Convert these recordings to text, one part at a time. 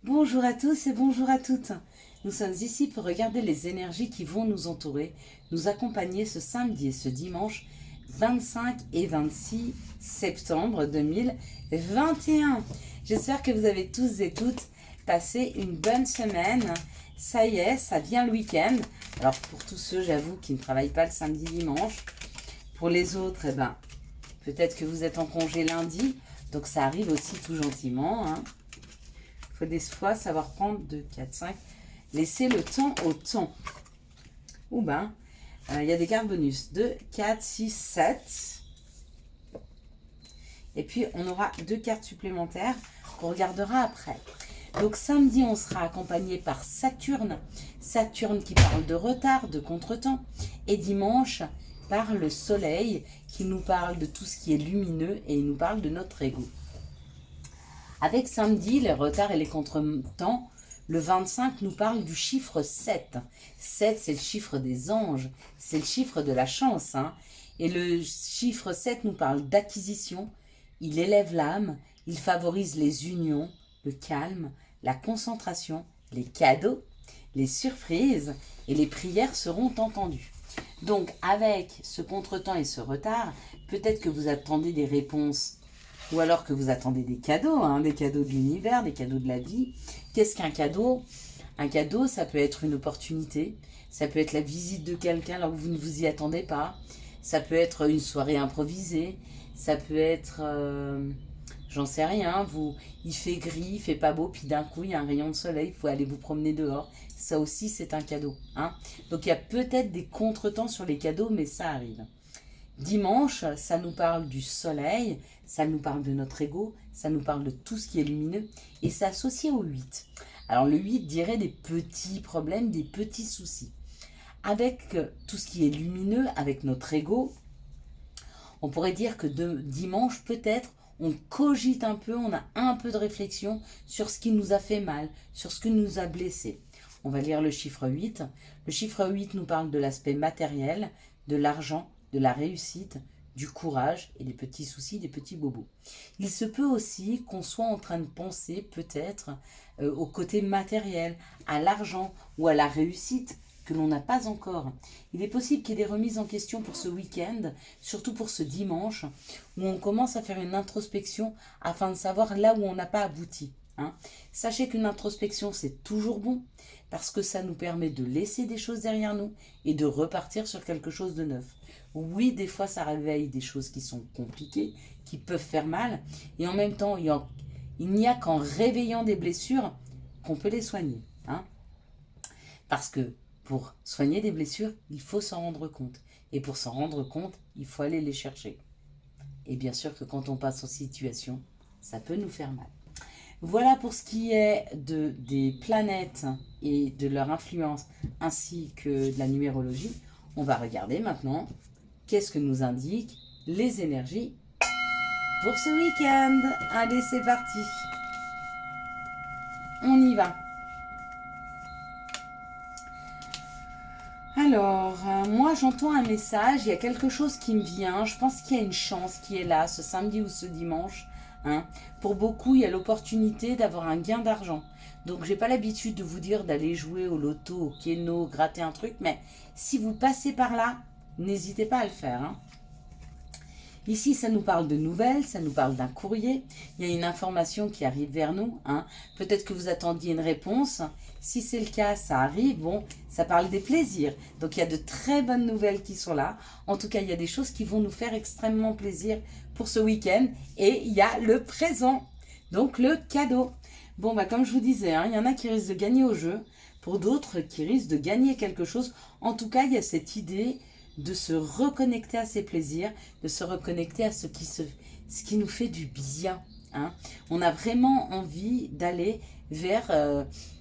Bonjour à tous et bonjour à toutes. Nous sommes ici pour regarder les énergies qui vont nous entourer, nous accompagner ce samedi et ce dimanche 25 et 26 septembre 2021. J'espère que vous avez tous et toutes passé une bonne semaine. Ça y est, ça vient le week-end. Alors pour tous ceux, j'avoue, qui ne travaillent pas le samedi dimanche, pour les autres, peut-être que vous êtes en congé lundi, donc ça arrive aussi tout gentiment, Il faut des fois savoir prendre 2, 4, 5. Laisser le temps au temps. Ou il y a des cartes bonus. 2, 4, 6, 7. Et puis, on aura 2 cartes supplémentaires qu'on regardera après. Donc, samedi, on sera accompagné par Saturne. Saturne qui parle de retard, de contretemps. Et dimanche, par le Soleil qui nous parle de tout ce qui est lumineux et il nous parle de notre ego. Avec samedi, les retards et les contretemps, le 25 nous parle du chiffre 7. 7, c'est le chiffre des anges, c'est le chiffre de la chance. Et le chiffre 7 nous parle d'acquisition, il élève l'âme, il favorise les unions, le calme, la concentration, les cadeaux, les surprises et les prières seront entendues. Donc avec ce contretemps et ce retard, peut-être que vous attendez des réponses ou alors que vous attendez des cadeaux de l'univers, des cadeaux de la vie. Qu'est-ce qu'un cadeau? Un cadeau, ça peut être une opportunité, ça peut être la visite de quelqu'un alors que vous ne vous y attendez pas, ça peut être une soirée improvisée, ça peut être, j'en sais rien, il fait gris, il fait pas beau, puis d'un coup il y a un rayon de soleil, il faut aller vous promener dehors. Ça aussi c'est un cadeau. Donc il y a peut-être des contretemps sur les cadeaux, mais ça arrive. Dimanche, ça nous parle du soleil, ça nous parle de notre ego, ça nous parle de tout ce qui est lumineux et c'est associé au 8. Alors le 8 dirait des petits problèmes, des petits soucis. Avec tout ce qui est lumineux, avec notre ego, on pourrait dire que dimanche, peut-être, on cogite un peu, on a un peu de réflexion sur ce qui nous a fait mal, sur ce qui nous a blessés. On va lire le chiffre 8. Le chiffre 8 nous parle de l'aspect matériel, de l'argent, de la réussite, du courage et des petits soucis, des petits bobos. Il se peut aussi qu'on soit en train de penser peut-être au côté matériel, à l'argent ou à la réussite que l'on n'a pas encore. Il est possible qu'il y ait des remises en question pour ce week-end, surtout pour ce dimanche, où on commence à faire une introspection afin de savoir là où on n'a pas abouti. Sachez qu'une introspection, c'est toujours bon, parce que ça nous permet de laisser des choses derrière nous et de repartir sur quelque chose de neuf. Oui, des fois, ça réveille des choses qui sont compliquées, qui peuvent faire mal, et en même temps, il n'y a qu'en réveillant des blessures qu'on peut les soigner. Parce que pour soigner des blessures, il faut s'en rendre compte. Et pour s'en rendre compte, il faut aller les chercher. Et bien sûr que quand on passe en situation, ça peut nous faire mal. Voilà pour ce qui est des planètes et de leur influence, ainsi que de la numérologie. On va regarder maintenant qu'est-ce que nous indiquent les énergies pour ce week-end. Allez, c'est parti. On y va. Alors, moi j'entends un message, il y a quelque chose qui me vient, je pense qu'il y a une chance qui est là ce samedi ou ce dimanche. Pour beaucoup, il y a l'opportunité d'avoir un gain d'argent. Donc, j'ai pas l'habitude de vous dire d'aller jouer au loto, au kéno, gratter un truc, mais si vous passez par là, n'hésitez pas à le faire. Ici, ça nous parle de nouvelles, ça nous parle d'un courrier. Il y a une information qui arrive vers nous. Peut-être que vous attendiez une réponse. Si c'est le cas, ça arrive. Bon, ça parle des plaisirs. Donc, il y a de très bonnes nouvelles qui sont là. En tout cas, il y a des choses qui vont nous faire extrêmement plaisir pour ce week-end. Et il y a le présent, donc le cadeau. Bon, comme je vous disais, il y en a qui risquent de gagner au jeu. Pour d'autres qui risquent de gagner quelque chose. En tout cas, il y a cette idée de se reconnecter à ses plaisirs, de se reconnecter à ce qui nous fait du bien. On a vraiment envie d'aller vers,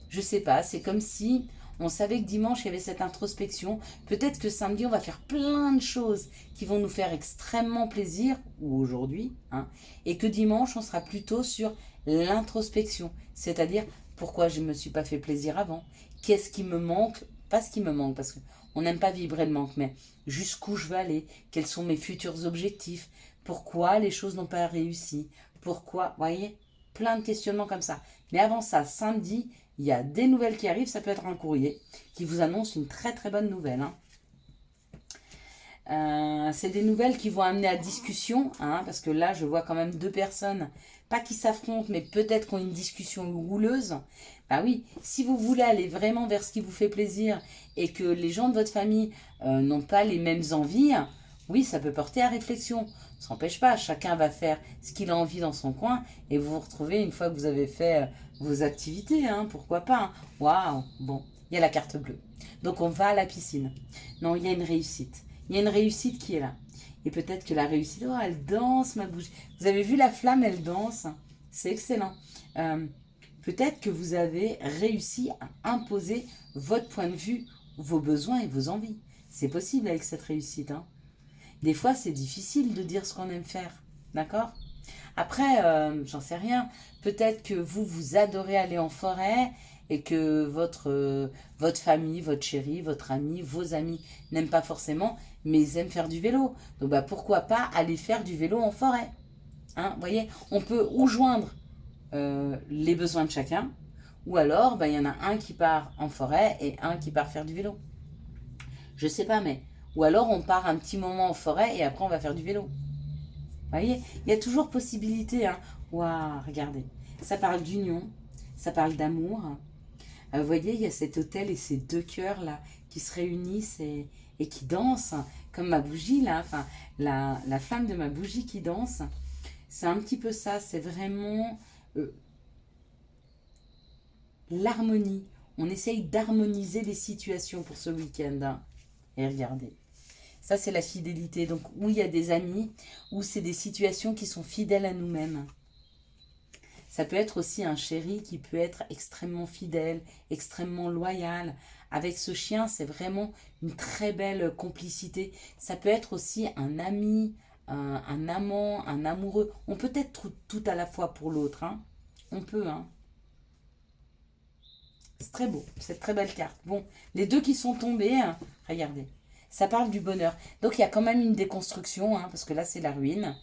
je sais pas, c'est comme si on savait que dimanche il y avait cette introspection. Peut-être que samedi on va faire plein de choses qui vont nous faire extrêmement plaisir, ou aujourd'hui, et que dimanche on sera plutôt sur l'introspection, c'est-à-dire pourquoi je ne me suis pas fait plaisir avant, qu'est-ce qui me manque, pas ce qui me manque parce qu'on n'aime pas vibrer le manque, mais jusqu'où je veux aller, quels sont mes futurs objectifs, pourquoi les choses n'ont pas réussi, pourquoi, voyez, plein de questionnements comme ça. Mais avant ça, samedi, il y a des nouvelles qui arrivent. Ça peut être un courrier qui vous annonce une très très bonne nouvelle. C'est des nouvelles qui vont amener à discussion, parce que là, je vois quand même deux personnes, pas qui s'affrontent, mais peut-être qui ont une discussion houleuse. Bah oui, si vous voulez aller vraiment vers ce qui vous fait plaisir et que les gens de votre famille n'ont pas les mêmes envies, oui, ça peut porter à réflexion. Ça n'empêche pas, chacun va faire ce qu'il a envie dans son coin et vous vous retrouvez une fois que vous avez fait vos activités, pourquoi pas. Waouh, bon, il y a la carte bleue. Donc on va à la piscine. Non, il y a une réussite. Il y a une réussite qui est là. Et peut-être que la réussite, oh, elle danse, ma bougie. Vous avez vu la flamme, elle danse. C'est excellent. Peut-être que vous avez réussi à imposer votre point de vue, vos besoins et vos envies. C'est possible avec cette réussite. Des fois, c'est difficile de dire ce qu'on aime faire. D'accord ? Après, j'en sais rien. Peut-être que vous adorez aller en forêt et que votre famille, votre chéri, votre ami, vos amis n'aiment pas forcément, mais ils aiment faire du vélo. Donc pourquoi pas aller faire du vélo en forêt. Vous voyez, on peut ou joindre les besoins de chacun, ou alors il y en a un qui part en forêt et un qui part faire du vélo. Je sais pas, mais... Ou alors on part un petit moment en forêt et après on va faire du vélo. Vous voyez, il y a toujours possibilité. Waouh, regardez. Ça parle d'union, ça parle d'amour. Vous voyez, il y a cet hôtel et ces deux cœurs là qui se réunissent et qui dansent, comme ma bougie là, enfin la flamme de ma bougie qui danse. C'est un petit peu ça, c'est vraiment l'harmonie. On essaye d'harmoniser les situations pour ce week-end. Et regardez, ça c'est la fidélité. Donc où il y a des amis, où c'est des situations qui sont fidèles à nous-mêmes. Ça peut être aussi un chéri qui peut être extrêmement fidèle, extrêmement loyal. Avec ce chien, c'est vraiment une très belle complicité. Ça peut être aussi un ami, un amant, un amoureux. On peut être tout à la fois pour l'autre. On peut. C'est très beau, c'est très belle carte. Bon, les deux qui sont tombés, regardez. Ça parle du bonheur. Donc il y a quand même une déconstruction, parce que là c'est la ruine.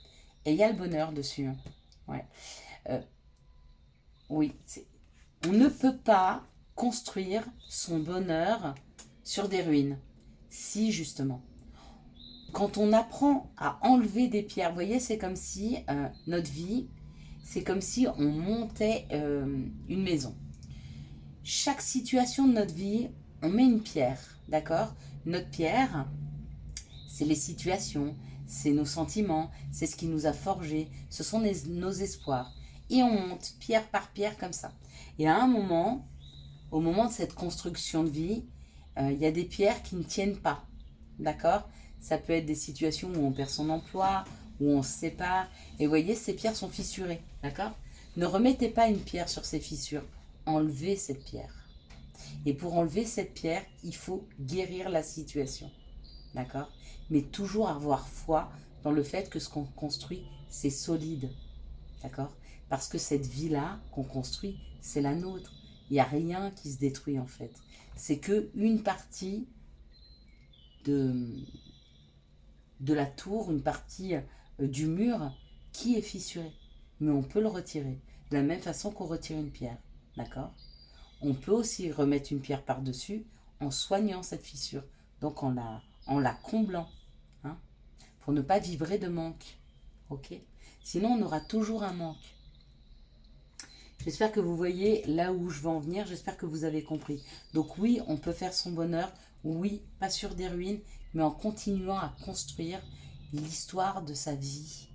Et il y a le bonheur dessus. Ouais. Oui, on ne peut pas construire son bonheur sur des ruines. Si, justement. Quand on apprend à enlever des pierres, vous voyez, c'est comme si notre vie, c'est comme si on montait une maison. Chaque situation de notre vie, on met une pierre, d'accord ? Notre pierre, c'est les situations, c'est nos sentiments, c'est ce qui nous a forgés, ce sont nos espoirs. Et on monte pierre par pierre comme ça. Et à un moment, au moment de cette construction de vie, il y a des pierres qui ne tiennent pas. D'accord ? Ça peut être des situations où on perd son emploi, où on se sépare. Et vous voyez, ces pierres sont fissurées. D'accord ? Ne remettez pas une pierre sur ces fissures. Enlevez cette pierre. Et pour enlever cette pierre, il faut guérir la situation. D'accord ? Mais toujours avoir foi dans le fait que ce qu'on construit, c'est solide. D'accord ? Parce que cette vie-là qu'on construit, c'est la nôtre. Il n'y a rien qui se détruit en fait. C'est qu'une partie de la tour, une partie du mur qui est fissurée. Mais on peut le retirer. De la même façon qu'on retire une pierre. D'accord ? On peut aussi remettre une pierre par-dessus en soignant cette fissure. Donc en la comblant. Pour ne pas vibrer de manque. Ok ? Sinon, on aura toujours un manque. J'espère que vous voyez là où je veux en venir. J'espère que vous avez compris. Donc oui, on peut faire son bonheur. Oui, pas sur des ruines, mais en continuant à construire l'histoire de sa vie.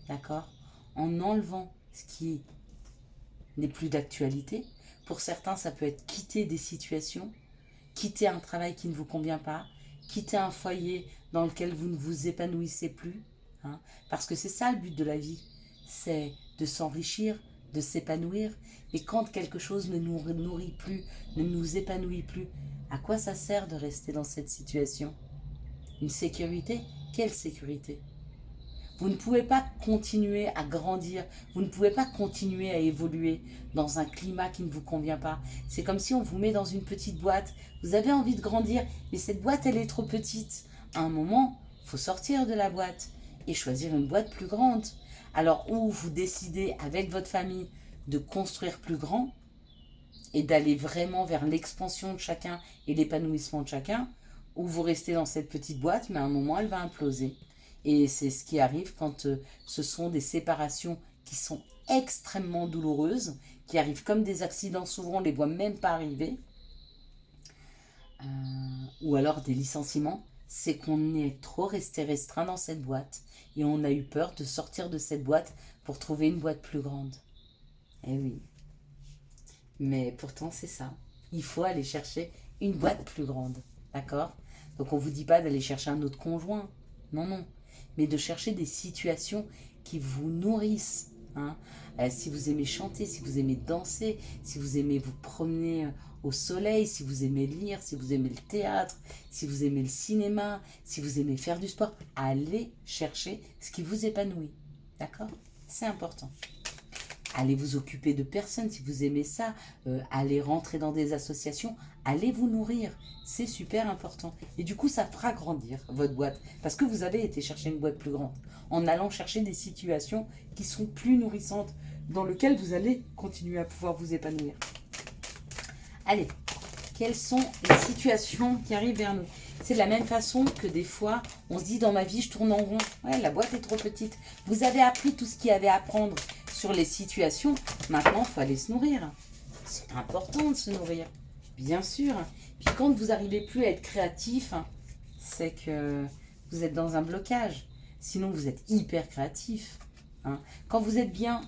D'accord ? En enlevant ce qui n'est plus d'actualité. Pour certains, ça peut être quitter des situations, quitter un travail qui ne vous convient pas, quitter un foyer dans lequel vous ne vous épanouissez plus. Parce que c'est ça le but de la vie. C'est de s'enrichir, de s'épanouir. Et quand quelque chose ne nous nourrit plus, ne nous épanouit plus, à quoi ça sert de rester dans cette situation ? Une sécurité ? Quelle sécurité ? Vous ne pouvez pas continuer à grandir, vous ne pouvez pas continuer à évoluer dans un climat qui ne vous convient pas. C'est comme si on vous met dans une petite boîte, vous avez envie de grandir, mais cette boîte elle est trop petite. À un moment, il faut sortir de la boîte et choisir une boîte plus grande. Alors où vous décidez avec votre famille de construire plus grand et d'aller vraiment vers l'expansion de chacun et l'épanouissement de chacun, ou vous restez dans cette petite boîte, mais à un moment, elle va imploser. Et c'est ce qui arrive quand ce sont des séparations qui sont extrêmement douloureuses, qui arrivent comme des accidents, souvent on ne les voit même pas arriver, ou alors des licenciements, c'est qu'on est trop resté restreint dans cette boîte et on a eu peur de sortir de cette boîte pour trouver une boîte plus grande. Eh oui. Mais pourtant, c'est ça. Il faut aller chercher une boîte plus grande. D'accord? Donc, on ne vous dit pas d'aller chercher un autre conjoint. Non, non. Mais de chercher des situations qui vous nourrissent. Hein. Si vous aimez chanter, si vous aimez danser, si vous aimez vous promener au soleil, si vous aimez lire, si vous aimez le théâtre, si vous aimez le cinéma, si vous aimez faire du sport, allez chercher ce qui vous épanouit. D'accord? C'est important. Allez vous occuper de personnes si vous aimez ça, allez rentrer dans des associations, allez vous nourrir, c'est super important. Et du coup, ça fera grandir votre boîte, parce que vous avez été chercher une boîte plus grande, en allant chercher des situations qui sont plus nourrissantes, dans lesquelles vous allez continuer à pouvoir vous épanouir. Allez, quelles sont les situations qui arrivent vers nous? C'est de la même façon que des fois, on se dit dans ma vie, je tourne en rond. Ouais, la boîte est trop petite. Vous avez appris tout ce qu'il y avait à apprendre sur les situations. Maintenant, il faut aller se nourrir. C'est important de se nourrir, bien sûr. Puis quand vous n'arrivez plus à être créatif, c'est que vous êtes dans un blocage. Sinon, vous êtes hyper créatif. Hein. Quand vous êtes bien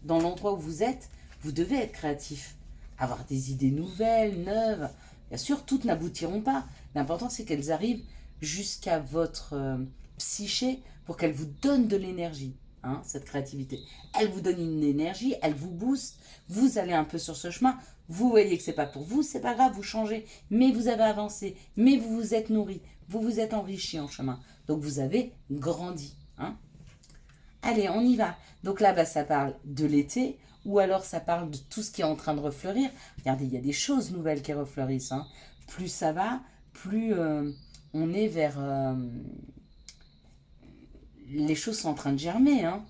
dans l'endroit où vous êtes, vous devez être créatif. Avoir des idées nouvelles, neuves. Bien sûr, toutes n'aboutiront pas. L'important, c'est qu'elles arrivent jusqu'à votre psyché pour qu'elles vous donnent de l'énergie, hein, cette créativité. Elle vous donne une énergie, elle vous booste. Vous allez un peu sur ce chemin. Vous voyez que c'est pas pour vous, c'est pas grave, vous changez. Mais vous avez avancé, mais vous vous êtes nourri. Vous vous êtes enrichi en chemin. Donc, vous avez grandi. Hein. Allez, on y va. Donc là, ça parle de l'été. Ou alors ça parle de tout ce qui est en train de refleurir. Regardez, il y a des choses nouvelles qui refleurissent. Hein. Plus ça va, plus on est vers... les choses sont en train de germer. Hein.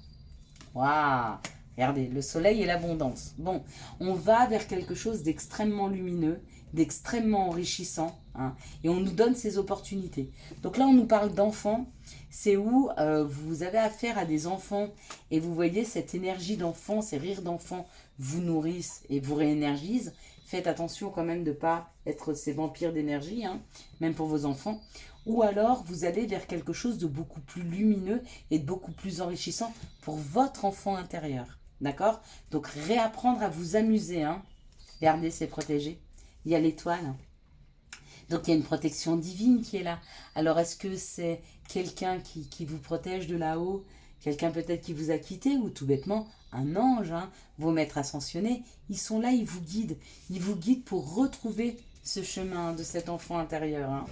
Waouh! Regardez, le soleil et l'abondance. Bon, on va vers quelque chose d'extrêmement lumineux, d'extrêmement enrichissant. Hein, et on nous donne ces opportunités. Donc là, on nous parle d'enfants. C'est où vous avez affaire à des enfants et vous voyez cette énergie d'enfant, ces rires d'enfant vous nourrissent et vous réénergisent. Faites attention quand même de ne pas être ces vampires d'énergie, hein, même pour vos enfants. Ou alors, vous allez vers quelque chose de beaucoup plus lumineux et de beaucoup plus enrichissant pour votre enfant intérieur. D'accord? Donc, réapprendre à vous amuser. Hein. Regardez, c'est protégé. Il y a l'étoile. Donc, il y a une protection divine qui est là. Alors, est-ce que c'est quelqu'un qui vous protège de là-haut? Quelqu'un peut-être qui vous a quitté ou tout bêtement un ange, hein, vos maîtres ascensionnés, ils sont là, ils vous guident. Ils vous guident pour retrouver ce chemin de cet enfant intérieur. Hein.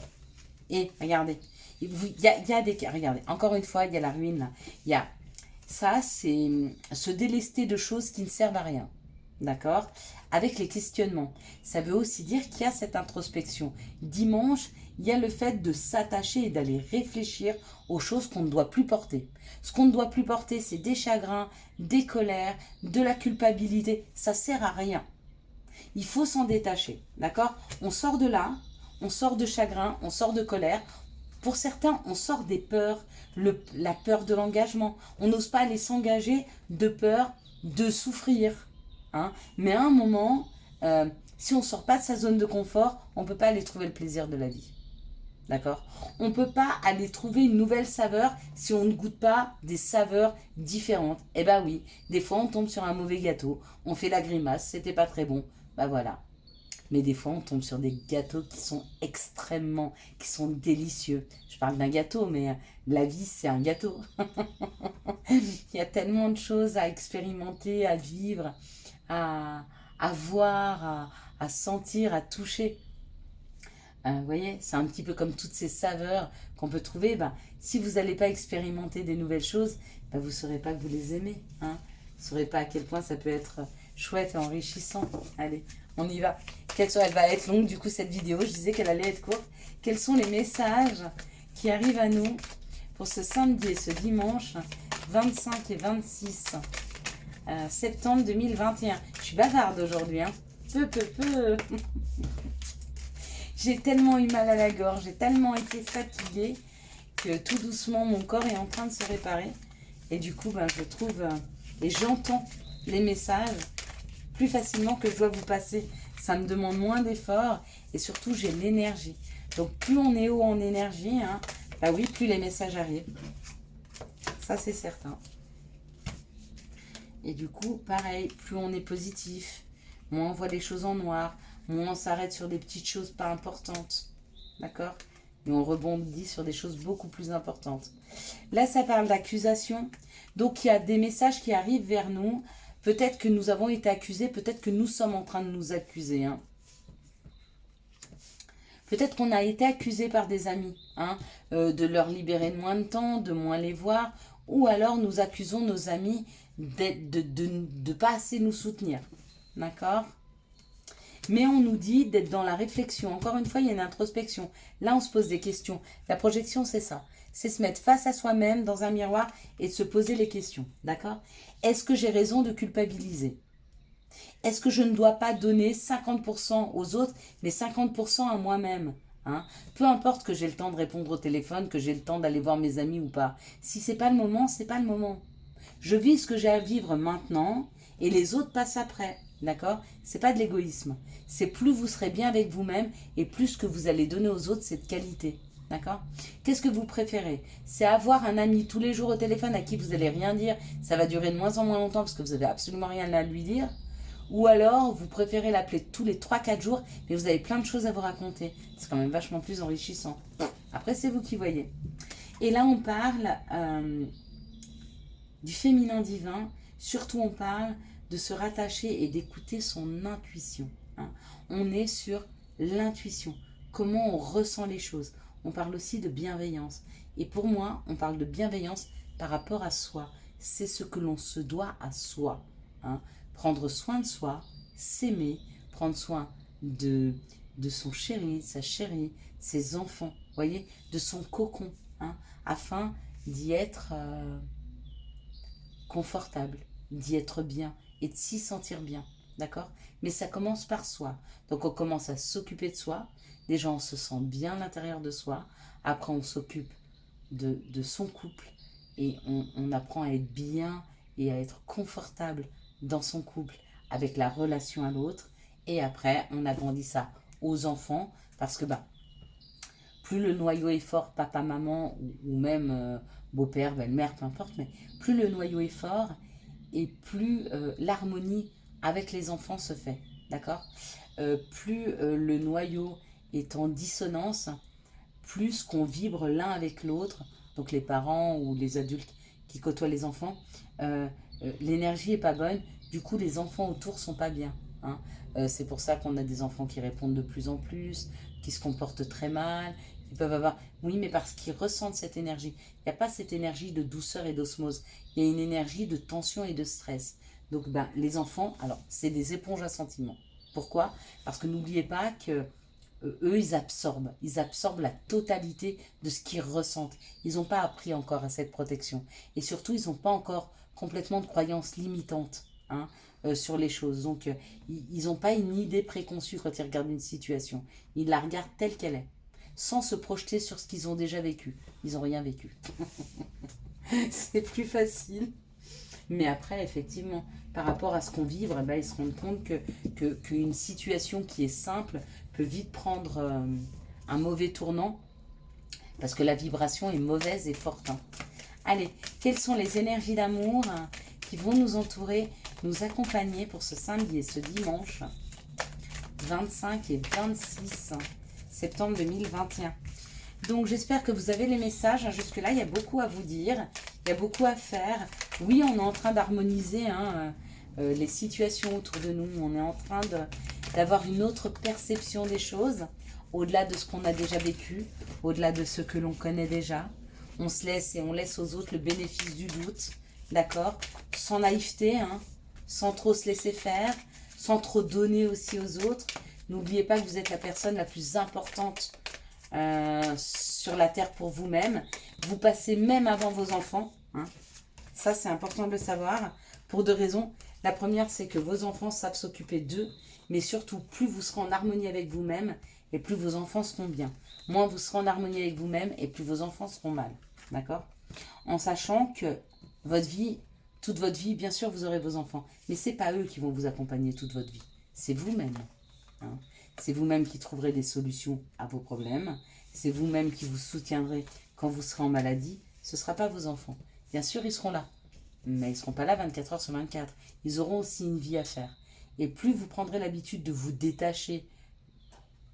Et regardez, il y a des... Regardez, encore une fois, il y a la ruine là. Il y a... Ça, c'est se délester de choses qui ne servent à rien. D'accord? Avec les questionnements. Ça veut aussi dire qu'il y a cette introspection. Dimanche, il y a le fait de s'attacher et d'aller réfléchir aux choses qu'on ne doit plus porter. Ce qu'on ne doit plus porter, c'est des chagrins, des colères, de la culpabilité. Ça ne sert à rien. Il faut s'en détacher. D'accord? On sort de là, on sort de chagrin, on sort de colère. Pour certains, on sort des peurs, la peur de l'engagement. On n'ose pas aller s'engager de peur de souffrir. Hein. Mais à un moment, si on ne sort pas de sa zone de confort, on ne peut pas aller trouver le plaisir de la vie. D'accord? On ne peut pas aller trouver une nouvelle saveur si on ne goûte pas des saveurs différentes. Eh bien oui, des fois on tombe sur un mauvais gâteau, on fait la grimace, c'était pas très bon. Ben voilà. Mais des fois on tombe sur des gâteaux qui sont qui sont délicieux. Je parle d'un gâteau, mais la vie c'est un gâteau. Il y a tellement de choses à expérimenter, à vivre, à voir, à sentir, à toucher. Vous voyez, c'est un petit peu comme toutes ces saveurs qu'on peut trouver. Si vous n'allez pas expérimenter des nouvelles choses, vous ne saurez pas que vous les aimez. Hein. Vous ne saurez pas à quel point ça peut être chouette et enrichissant. Allez, on y va. Elle va être longue du coup cette vidéo. Je disais qu'elle allait être courte. Quels sont les messages qui arrivent à nous pour ce samedi et ce dimanche 25 et 26 septembre 2021. Je suis bavarde aujourd'hui, hein. Peu. J'ai tellement eu mal à la gorge, j'ai tellement été fatiguée que tout doucement, mon corps est en train de se réparer. Et du coup, je trouve et j'entends les messages plus facilement que je dois vous passer. Ça me demande moins d'efforts et surtout, j'ai l'énergie. Donc, plus on est haut en énergie, hein, oui, plus les messages arrivent. Ça, c'est certain. Et du coup, pareil, plus on est positif, moins on voit les choses en noir, moins on s'arrête sur des petites choses pas importantes. D'accord? Et on rebondit sur des choses beaucoup plus importantes. Là, ça parle d'accusation. Donc, il y a des messages qui arrivent vers nous. Peut-être que nous avons été accusés, peut-être que nous sommes en train de nous accuser. Hein. Peut-être qu'on a été accusé par des amis, hein, de leur libérer de moins de temps, de moins les voir, ou alors nous accusons nos amis de pas assez nous soutenir. D'accord ? Mais on nous dit d'être dans la réflexion. Encore une fois, il y a une introspection. Là, on se pose des questions. La projection, c'est ça. C'est se mettre face à soi-même dans un miroir et de se poser les questions. D'accord ? Est-ce que j'ai raison de culpabiliser ? Est-ce que je ne dois pas donner 50% aux autres, mais 50% à moi-même, hein? Peu importe que j'ai le temps de répondre au téléphone, que j'ai le temps d'aller voir mes amis ou pas. Si c'est pas le moment, c'est pas le moment. Je vis ce que j'ai à vivre maintenant et les autres passent après. D'accord? C'est pas de l'égoïsme. C'est plus vous serez bien avec vous-même et plus ce que vous allez donner aux autres, c'est de qualité. D'accord? Qu'est-ce que vous préférez? C'est avoir un ami tous les jours au téléphone à qui vous allez rien dire. Ça va durer de moins en moins longtemps parce que vous avez absolument rien à lui dire. Ou alors, vous préférez l'appeler tous les 3-4 jours, mais vous avez plein de choses à vous raconter. C'est quand même vachement plus enrichissant. Après, c'est vous qui voyez. Et là, on parle du féminin divin. Surtout, on parle de se rattacher et d'écouter son intuition. Hein. On est sur l'intuition. Comment on ressent les choses. On parle aussi de bienveillance. Et pour moi, on parle de bienveillance par rapport à soi. C'est ce que l'on se doit à soi. Hein. Prendre soin de soi, s'aimer, prendre soin de son chéri, sa chérie, ses enfants, voyez, de son cocon, hein, afin d'y être confortable, d'y être bien et de s'y sentir bien, d'accord? Mais ça commence par soi. Donc on commence à s'occuper de soi, déjà on se sent bien à l'intérieur de soi, après on s'occupe de son couple et on apprend à être bien et à être confortable dans son couple avec la relation à l'autre et après on agrandit ça aux enfants parce que plus le noyau est fort, papa, maman ou même beau-père, belle-mère, peu importe, mais plus le noyau est fort et plus l'harmonie avec les enfants se fait, d'accord? Plus le noyau est en dissonance, plus qu'on vibre l'un avec l'autre, donc les parents ou les adultes qui côtoient les enfants, l'énergie est pas bonne, du coup les enfants autour sont pas bien. Hein. C'est pour ça qu'on a des enfants qui répondent de plus en plus, qui se comportent très mal, qui peuvent avoir... Oui, mais parce qu'ils ressentent cette énergie. Il n'y a pas cette énergie de douceur et d'osmose. Il y a une énergie de tension et de stress. Donc les enfants, alors c'est des éponges à sentiments. Pourquoi? Parce que n'oubliez pas que eux, ils absorbent la totalité de ce qu'ils ressentent. Ils n'ont pas appris encore à cette protection. Et surtout, ils n'ont pas encore complètement de croyances limitantes hein, sur les choses. Donc, ils n'ont pas une idée préconçue quand ils regardent une situation. Ils la regardent telle qu'elle est, sans se projeter sur ce qu'ils ont déjà vécu. Ils n'ont rien vécu. C'est plus facile. Mais après, effectivement, par rapport à ce qu'on vit, ils se rendent compte qu'une situation qui est simple peut vite prendre un mauvais tournant parce que la vibration est mauvaise et forte. Hein. Allez, quelles sont les énergies d'amour qui vont nous entourer, nous accompagner pour ce samedi et ce dimanche 25 et 26 septembre 2021. Donc j'espère que vous avez les messages. Jusque-là, il y a beaucoup à vous dire. Il y a beaucoup à faire. Oui, on est en train d'harmoniser les situations autour de nous. On est en train d'avoir une autre perception des choses, au-delà de ce qu'on a déjà vécu, au-delà de ce que l'on connaît déjà. On se laisse et on laisse aux autres le bénéfice du doute, d'accord? Sans naïveté, hein, sans trop se laisser faire, sans trop donner aussi aux autres. N'oubliez pas que vous êtes la personne la plus importante sur la terre pour vous-même. Vous passez même avant vos enfants. Hein. Ça, c'est important de le savoir. Pour 2 raisons. La première, c'est que vos enfants savent s'occuper d'eux, mais surtout, plus vous serez en harmonie avec vous-même, et plus vos enfants seront bien. Moins vous serez en harmonie avec vous-même, et plus vos enfants seront mal. D'accord? En sachant que votre vie, toute votre vie, bien sûr, vous aurez vos enfants, mais ce n'est pas eux qui vont vous accompagner toute votre vie. C'est vous-même. Hein. C'est vous-même qui trouverez des solutions à vos problèmes. C'est vous-même qui vous soutiendrez quand vous serez en maladie. Ce ne sera pas vos enfants. Bien sûr, ils seront là. Mais ils ne seront pas là 24 heures sur 24. Ils auront aussi une vie à faire. Et plus vous prendrez l'habitude de vous détacher,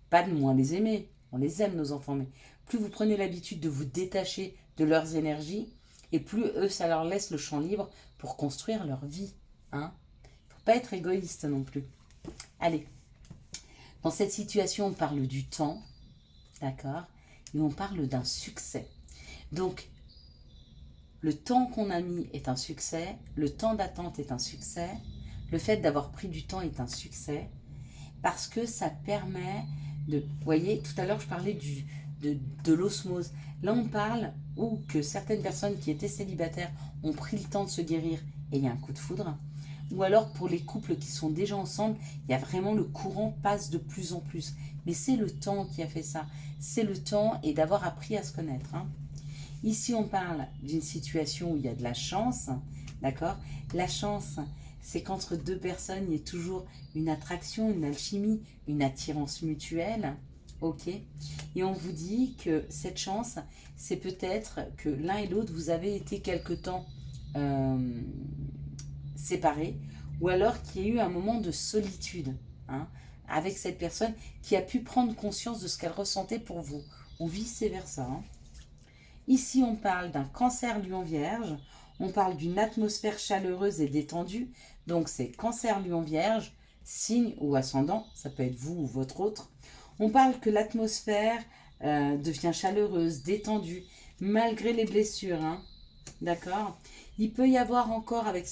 pas de moins les aimer, on les aime nos enfants, mais plus vous prenez l'habitude de vous détacher de leurs énergies, et plus eux, ça leur laisse le champ libre pour construire leur vie. Hein. Faut pas être égoïste non plus. Allez, dans cette situation, on parle du temps, d'accord, et on parle d'un succès. Donc, le temps qu'on a mis est un succès, le temps d'attente est un succès, le fait d'avoir pris du temps est un succès, parce que ça permet de... Vous voyez, tout à l'heure, je parlais de l'osmose. Là, on parle où que certaines personnes qui étaient célibataires ont pris le temps de se guérir et il y a un coup de foudre. Ou alors, pour les couples qui sont déjà ensemble, il y a vraiment le courant passe de plus en plus. Mais c'est le temps qui a fait ça. C'est le temps et d'avoir appris à se connaître. Hein. Ici, on parle d'une situation où il y a de la chance, d'accord? La chance, c'est qu'entre 2 personnes, il y ait toujours une attraction, une alchimie, une attirance mutuelle, ok? Et on vous dit que cette chance, c'est peut-être que l'un et l'autre, vous avez été quelque temps séparés, ou alors qu'il y a eu un moment de solitude, hein, avec cette personne qui a pu prendre conscience de ce qu'elle ressentait pour vous, ou vice-versa, hein. Ici, on parle d'un cancer lion vierge, on parle d'une atmosphère chaleureuse et détendue, donc c'est cancer lion vierge, signe ou ascendant, ça peut être vous ou votre autre. On parle que l'atmosphère devient chaleureuse, détendue, malgré les blessures, hein, d'accord? Il peut y avoir encore avec...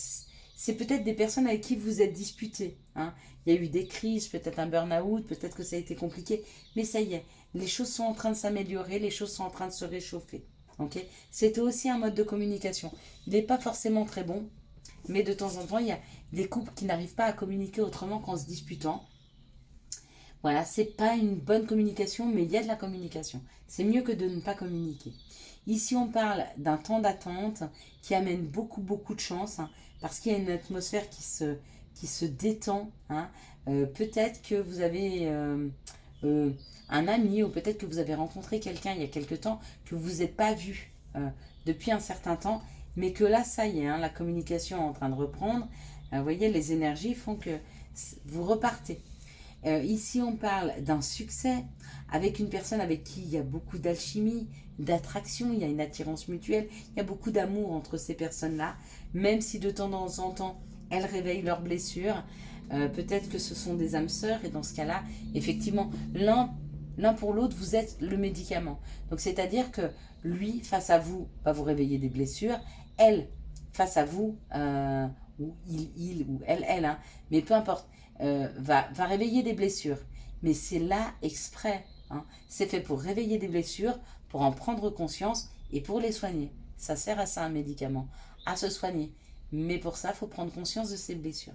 C'est peut-être des personnes avec qui vous êtes disputés, hein. Il y a eu des crises, peut-être un burn-out, peut-être que ça a été compliqué, mais ça y est, les choses sont en train de s'améliorer, les choses sont en train de se réchauffer. Okay. C'était aussi un mode de communication. Il n'est pas forcément très bon, mais de temps en temps, il y a des couples qui n'arrivent pas à communiquer autrement qu'en se disputant. Voilà, c'est pas une bonne communication, mais il y a de la communication. C'est mieux que de ne pas communiquer. Ici, on parle d'un temps d'attente qui amène beaucoup, beaucoup de chance, hein, parce qu'il y a une atmosphère qui se détend. Hein. Peut-être que vous avez... un ami ou peut-être que vous avez rencontré quelqu'un il y a quelque temps que vous n'êtes pas vu depuis un certain temps, mais que là, ça y est, hein, la communication est en train de reprendre. Vous voyez, les énergies font que vous repartez. Ici, on parle d'un succès avec une personne avec qui il y a beaucoup d'alchimie, d'attraction, il y a une attirance mutuelle, il y a beaucoup d'amour entre ces personnes-là, même si de temps en temps, elles réveillent leurs blessures. Peut-être que ce sont des âmes sœurs et dans ce cas-là, effectivement, l'un pour l'autre, vous êtes le médicament. Donc, c'est-à-dire que lui, face à vous, va vous réveiller des blessures. Elle, face à vous, ou il ou elle, hein, mais peu importe, va réveiller des blessures. Mais c'est là exprès. Hein. C'est fait pour réveiller des blessures, pour en prendre conscience et pour les soigner. Ça sert à ça, un médicament, à se soigner. Mais pour ça, il faut prendre conscience de ces blessures.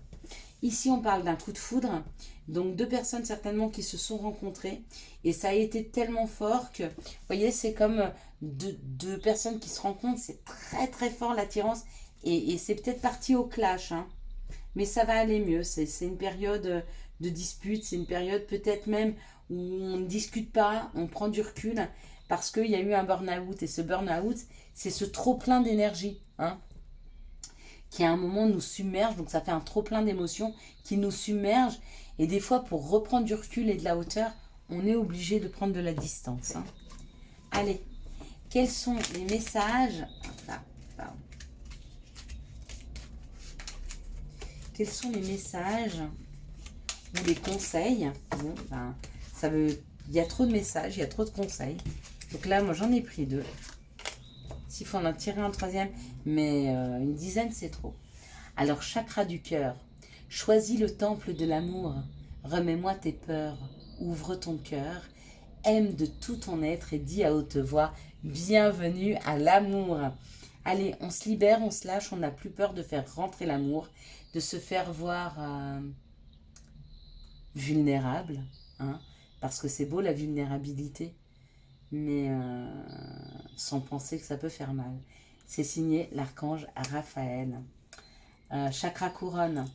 Ici, on parle d'un coup de foudre. Donc, 2 personnes certainement qui se sont rencontrées. Et ça a été tellement fort que, vous voyez, c'est comme deux personnes qui se rencontrent. C'est très, très fort l'attirance. Et c'est peut-être parti au clash. Hein. Mais ça va aller mieux. C'est une période de dispute. C'est une période peut-être même où on ne discute pas. On prend du recul parce qu'il y a eu un burn-out. Et ce burn-out, c'est ce trop-plein d'énergie. Hein, qui à un moment nous submerge, donc ça fait un trop plein d'émotions qui nous submerge, et des fois pour reprendre du recul et de la hauteur, on est obligé de prendre de la distance. Hein. Allez, quels sont les messages Quels sont les messages ou les conseils? Bon, il y a trop de messages, il y a trop de conseils. Donc là, moi j'en ai pris 2. S'il faut en tirer un 3e, mais une dizaine, c'est trop. Alors, chakra du cœur. Choisis le temple de l'amour. Remets-moi tes peurs. Ouvre ton cœur. Aime de tout ton être et dis à haute voix, bienvenue à l'amour. Allez, on se libère, on se lâche, on n'a plus peur de faire rentrer l'amour, de se faire voir vulnérable, hein, parce que c'est beau la vulnérabilité, mais sans penser que ça peut faire mal. C'est signé l'archange Raphaël. Chakra couronne,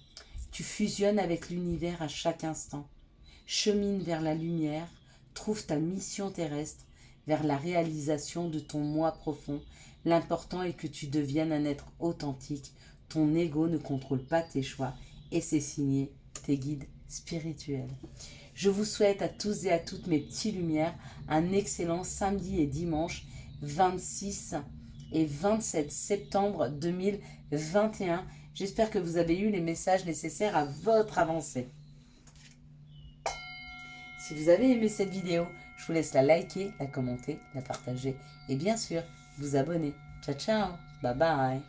tu fusionnes avec l'univers à chaque instant. Chemine vers la lumière, trouve ta mission terrestre, vers la réalisation de ton moi profond. L'important est que tu deviennes un être authentique. Ton ego ne contrôle pas tes choix et c'est signé tes guides spirituels. Je vous souhaite à tous et à toutes mes petits lumières un excellent samedi et dimanche 26 et 27 septembre 2021. J'espère que vous avez eu les messages nécessaires à votre avancée. Si vous avez aimé cette vidéo, je vous laisse la liker, la commenter, la partager et bien sûr vous abonner. Ciao ciao, bye bye.